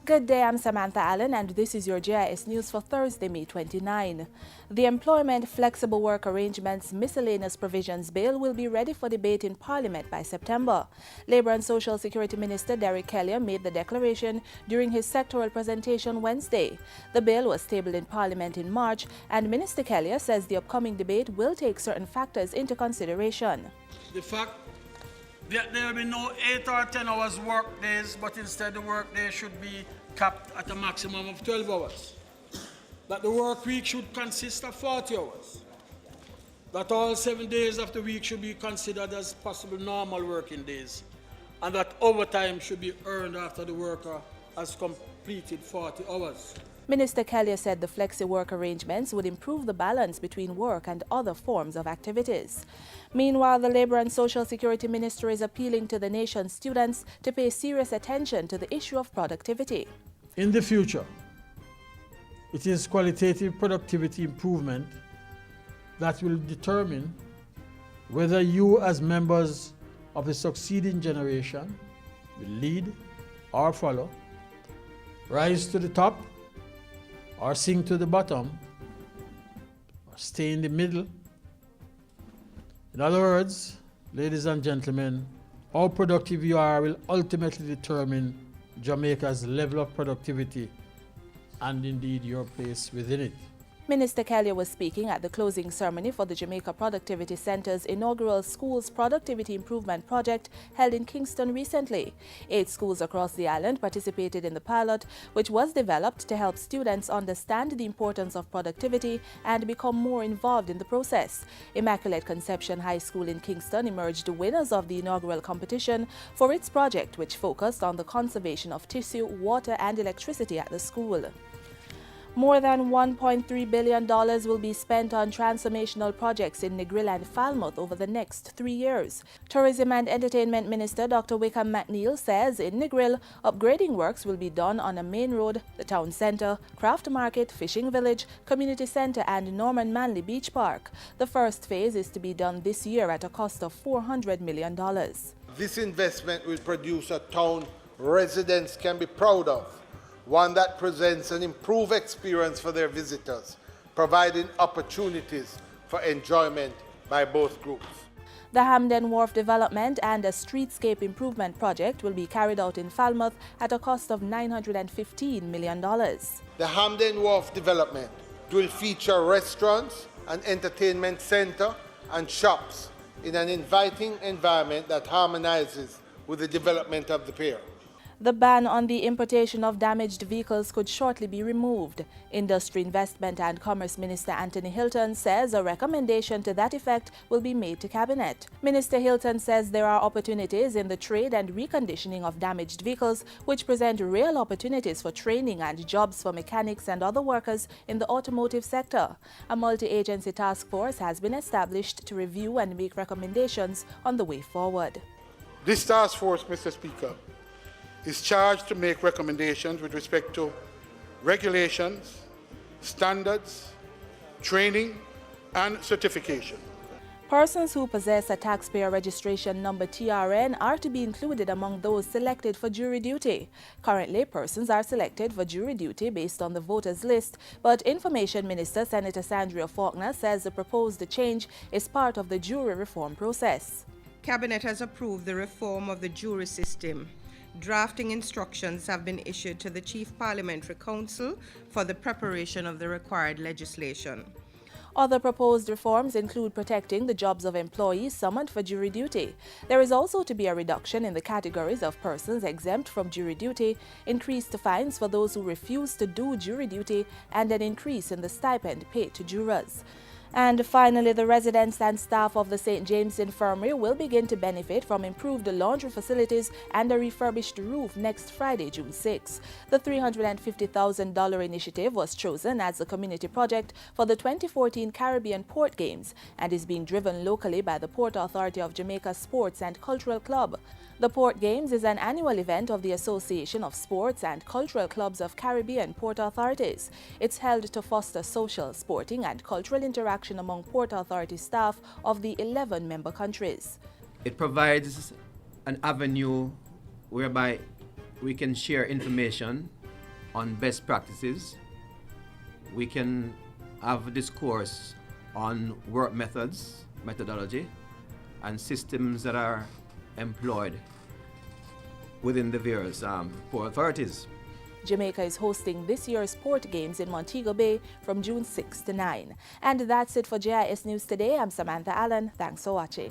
Good day, I'm Samantha Allen and this is your JIS News for Thursday, May 29. The Employment Flexible Work Arrangements Miscellaneous Provisions Bill will be ready for debate in Parliament by September. Labour and Social Security Minister Derek Kelly made the declaration during his sectoral presentation Wednesday. The bill was tabled in Parliament in March and Minister Kelly says the upcoming debate will take certain factors into consideration. The fact that there will be no 8 or 10 hours work days, but instead the work day should be capped at a maximum of 12 hours. That the work week should consist of 40 hours. That all 7 days of the week should be considered as possible normal working days. And that overtime should be earned after the worker has completed 40 hours. Minister Kelly said the FLEXI-WORK arrangements would improve the balance between work and other forms of activities. Meanwhile, the Labour and Social Security Minister is appealing to the nation's students to pay serious attention to the issue of productivity. In the future, it is qualitative productivity improvement that will determine whether you as members of the succeeding generation will lead or follow, rise to the top, or sink to the bottom, or stay in the middle. In other words, ladies and gentlemen, how productive you are will ultimately determine Jamaica's level of productivity and indeed your place within it. Minister Kelly was speaking at the closing ceremony for the Jamaica Productivity Centre's inaugural Schools Productivity Improvement Project held in Kingston recently. 8 schools across the island participated in the pilot, which was developed to help students understand the importance of productivity and become more involved in the process. Immaculate Conception High School in Kingston emerged winners of the inaugural competition for its project, which focused on the conservation of tissue, water and electricity at the school. More than $1.3 billion will be spent on transformational projects in Negril and Falmouth over the next 3 years. Tourism and Entertainment Minister Dr. Wickham McNeil says in Negril, upgrading works will be done on a main road, the town centre, craft market, fishing village, community centre and Norman Manley Beach Park. The first phase is to be done this year at a cost of $400 million. This investment will produce a town residents can be proud of, one that presents an improved experience for their visitors, providing opportunities for enjoyment by both groups. The Hamden Wharf development and a streetscape improvement project will be carried out in Falmouth at a cost of $915 million. The Hamden Wharf development will feature restaurants, an entertainment center and shops in an inviting environment that harmonizes with the development of the pier. The ban on the importation of damaged vehicles could shortly be removed. Industry, Investment and Commerce Minister Anthony Hilton says a recommendation to that effect will be made to Cabinet. Minister Hilton says there are opportunities in the trade and reconditioning of damaged vehicles which present real opportunities for training and jobs for mechanics and other workers in the automotive sector. A multi-agency task force has been established to review and make recommendations on the way forward. This task force, Mr. Speaker, is charged to make recommendations with respect to regulations, standards, training, and certification. Persons who possess a taxpayer registration number TRN are to be included among those selected for jury duty. Currently, persons are selected for jury duty based on the voters list, but Information Minister Senator Sandria Faulkner says the proposed change is part of the jury reform process. Cabinet has approved the reform of the jury system. Drafting instructions have been issued to the Chief Parliamentary Council for the preparation of the required legislation. Other proposed reforms include protecting the jobs of employees summoned for jury duty. There is also to be a reduction in the categories of persons exempt from jury duty, increased fines for those who refuse to do jury duty, and an increase in the stipend paid to jurors. And finally, the residents and staff of the St. James Infirmary will begin to benefit from improved laundry facilities and a refurbished roof next Friday, June 6. The $350,000 initiative was chosen as a community project for the 2014 Caribbean Port Games and is being driven locally by the Port Authority of Jamaica Sports and Cultural Club. The Port Games is an annual event of the Association of Sports and Cultural Clubs of Caribbean Port Authorities. It's held to foster social, sporting and cultural interaction among Port Authority staff of the 11 member countries. It provides an avenue whereby we can share information on best practices. We can have a discourse on work methods, methodology, and systems that are employed within the various port authorities. Jamaica is hosting this year's Port Games in Montego Bay from June 6 to 9. And that's it for JIS News today. I'm Samantha Allen. Thanks for watching.